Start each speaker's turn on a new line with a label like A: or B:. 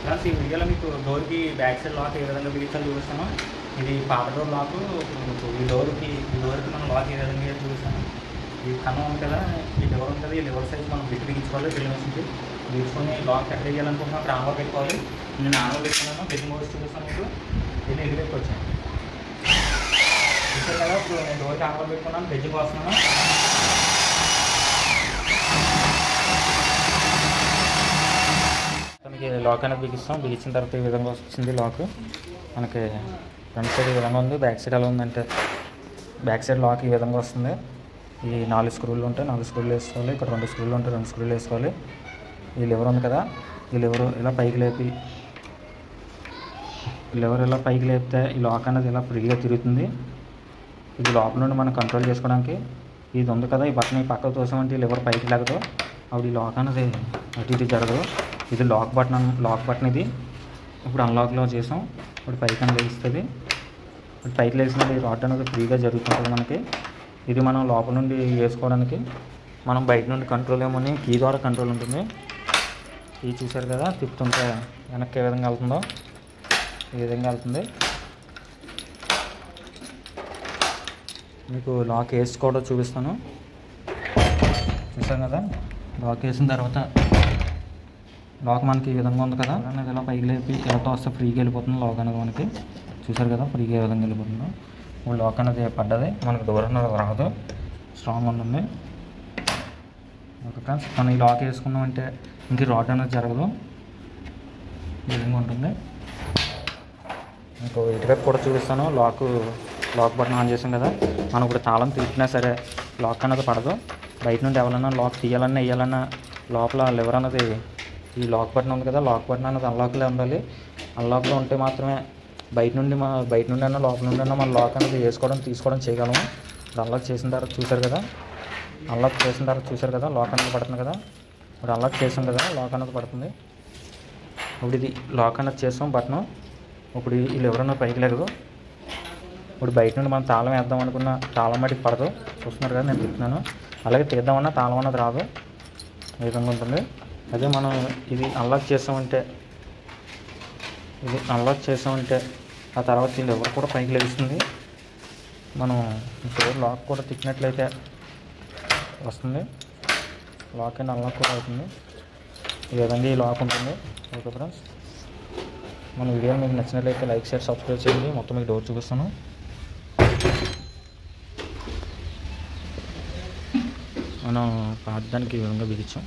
A: Friends ఈ వీడియోలో మీకు డోర్కి బ్యాక్ సైడ్ లాక్ ఏ విధంగా బిగించాలో చూపిస్తాను. ఇది పాత డోర్ లాక్. ఈ డోర్కి మనం లాక్ ఏ విధంగా చూపిస్తాను. ఈ కన్నం ఉంది కదా, ఈ లివర్ ఉంది కదా, ఈ లివర్ సైజ్ మనం బిట్ బిగించుకోవాలి. డ్రిల్ మెషిన్కి బిగించుకొని లాక్ ఎక్కడ వేయాలనుకుంటున్నా అక్కడ ఆన్లో పెట్టుకోవాలి. నేను ఆన్లో పెట్టుకున్నాను. బెడ్ మోడ్స్ చూపిస్తాను మీకు. దీన్ని ఎదురుకి వచ్చాను చూసారు కదా. ఇప్పుడు నేను డోర్కి ఆన్లో పెట్టుకున్నాను, బెడ్జింగ్ వస్తున్నాను. మనకి లాక్ అనేది బిగించిన తర్వాత ఈ విధంగా వచ్చింది లాక్. మనకి ఫ్రంట్ సైడ్ ఈ విధంగా ఉంది, బ్యాక్ సైడ్ ఎలా ఉందంటే బ్యాక్ సైడ్ లాక్ ఈ విధంగా వస్తుంది. ఈ 4 స్క్రూలు ఉంటాయి, 4 స్క్రూలు వేసుకోవాలి. ఇక్కడ 2 స్క్రూలు ఉంటాయి, 2 స్క్రూలు వేసుకోవాలి. ఈ లివర్ ఉంది కదా, ఈ లివర్ ఇలా పైకి లేపి లేపితే ఈ లాక్ అనేది ఇలా ఫ్రీగా తిరుగుతుంది. ఇది లోపల నుండి మనం కంట్రోల్ చేసుకోవడానికి ఇది ఉంది కదా, ఈ బటన్ ఈ పక్కకు తోసామంటే ఈ లివర్ పైకి లాగదు. అప్పుడు ఈ లాక్ అనేది అటు ఇటు జరగదు. ఇది లాక్ బటన్ ఇది. ఇప్పుడు అన్లాక్లో చేసాం. ఇప్పుడు పైకి అని లేస్తుంది. ఇప్పుడు పైకి లేచినప్పుడు ఈ రాడ్ అనేది ఫ్రీగా జరుగుతుంటుంది మనకి. ఇది మనం లోపల నుండి వేసుకోవడానికి, మనం బయట నుండి కంట్రోల్ ఏమని కీ ద్వారా కంట్రోల్ ఉంటుంది. కీ చూసారు కదా, తిప్పుతుంటే వెనక్కి ఏ విధంగా వెళ్తుందో ఈ విధంగా వెళ్తుంది. మీకు లాక్ వేసుకోవడం చూపిస్తాను. చూసాం కదా, లాక్ వేసిన తర్వాత లాక్ మనకి ఈ విధంగా ఉంది కదా, అనేది ఇలా పైకి లేపి ఎవరితో వస్తే ఫ్రీగా వెళ్ళిపోతుంది లాక్ అనేది మనకి. చూసారు కదా ఫ్రీగా ఏ విధంగా వెళ్ళిపోతుందో. ఇప్పుడు లాక్ అనేది పడ్డది, మనకు డోర్ అనేది రాదు, స్ట్రాంగ్ ఉంటుంది. ఓకే ఫ్రెండ్స్, మనం ఈ లాక్ వేసుకున్నామంటే ఇంక రాడ్ అనేది జరగదు, ఈ విధంగా ఉంటుంది. ఇంకో ఇటువైపు కూడా చూపిస్తాను. లాక్ బటన్ ఆన్ చేసాం కదా, మనం ఇప్పుడు తాళం తీసినా సరే లాక్ అనేది పడదు. బయట నుండి ఎవరైనా లాక్ తీయాలన్నా వేయాలన్నా లోపల లివర్ అనేది ఈ లాక్ బటన్ ఉంది కదా, లాక్ బటన్ అనేది అన్లాక్లో ఉండాలి. అన్లాక్లో ఉంటే మాత్రమే బయట నుండి అయినా లోపల నుండి అయినా మన లాక్ అనేది తీసుకోవడం చేయగలము. ఇప్పుడు అన్లాక్ చేసిన తర్వాత చూసారు కదా, లాక్ అనేది పడుతుంది కదా. ఇప్పుడు అన్లాక్ చేసాం కదా, లాక్ అనేది పడుతుంది. ఇప్పుడు ఇది లాక్ అనేది చేసాం బటన్. ఇప్పుడు ఈ లివర్ అనేది పైకి లేగదు. ఇప్పుడు బయట నుండి మనం తాళం వేద్దాం అనుకున్న తాళం మటుకు పడదు. చూస్తున్నారు కదా, నేను తిప్పుతున్నాను. అలాగే తీద్దామన్నా తాళం అన్నది రాదు, ఈ విధంగా ఉంటుంది. అదే మనం ఇది అన్లాక్ చేసామంటే ఆ తర్వాత ఈ లివర్ కూడా పైకి లెగుస్తుంది. మనం డోర్ లాక్ కూడా తిప్పినట్లయితే వస్తుంది, లాక్ అండ్ అన్లాక్ కూడా అవుతుంది. ఈ విధంగా ఈ లాక్ ఉంటుంది. ఓకే ఫ్రెండ్స్, మన వీడియో మీకు నచ్చినట్లయితే లైక్, షేర్, సబ్స్క్రైబ్ చేయండి. మొత్తం మీకు డోర్ చూపిస్తాను. మనం పాడడానికి ఈ విధంగా బిగించాం.